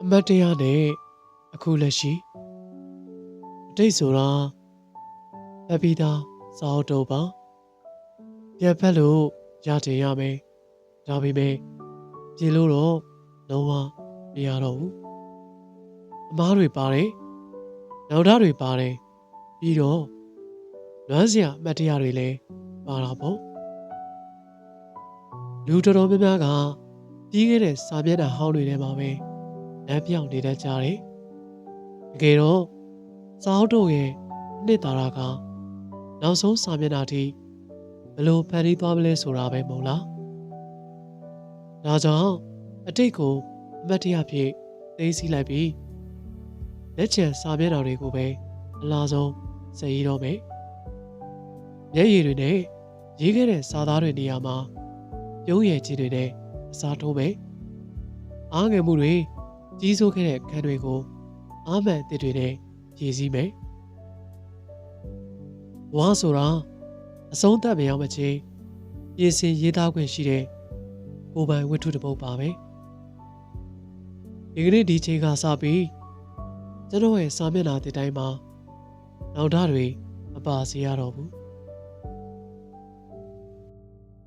အမတ်တရားနဲ့အခုလက်ရှိအတိတ်ဆိုတာဖက်ပြီးသားစာအုပ်တုပ်ပါပြန်ဖက်လို့ရတင်ရမယ်ဒါပေမဲ့ပြင်လို့တော့လုံးဝမရတော့ဘူးအမားတွေပါတယ်နောက်ဓာတ်တွေပါတယ်ပြီးတော့လွမ်းစရာအမတ်တရားတွေလည်းပါတာပေါ့လူတော်တော်များများကပြီးခဲ့တဲ့စာမျက်နှာဟောင်းတွေထဲမှာပဲလမ်းပြောင်းနေတတ်ကြတယ်တကယ်တော့စာအုပ်တုပ်ရဲ့အနှစ်သာရကနောက်ဆုံးစာမျက်နှာထိဘယ်လိုဖန်တီးသွားမလဲဆိုတာပဲမဟုတ်လားဒါကြောင့်အတိတ်ကိုအမတ်တရားဖြင့်သိသိလိုက်ပြီးလက်ချံစာမျက်နှာတွေကိုပဲအလားဆုံးစည်ရတော့မယ်မျက်ရည်တွေနဲ့ရေးခဲ့တဲ့စာသားတွေနေရာမှာပြုံးရည်ကြီးတွေနဲ့အစားထိုးမယ်အားငယ်မှုတွေကြီးစိုးခဲ့တဲ့ခံတွေကိုအားမှန်အသစ်တွေနဲ့ဖြည့်ဆည်းမယ်ဝါဆိုတာအဆုံးသတ်မရောက်မချင်းပြင်ဆင်ရေးသားခွင့်ရှိတဲ့ကိုယ်ပိုင်ဝတ္ထုတစ်ပုဒ်ပါပဲဒီကနေ့ဒီချိန်ကစပြီးကျွန်တော်ရဲ့စာမျက်နှာတစ်တိုင်းမှာနောက်ဓာတ်တွေမပါစေရတော့ဘူး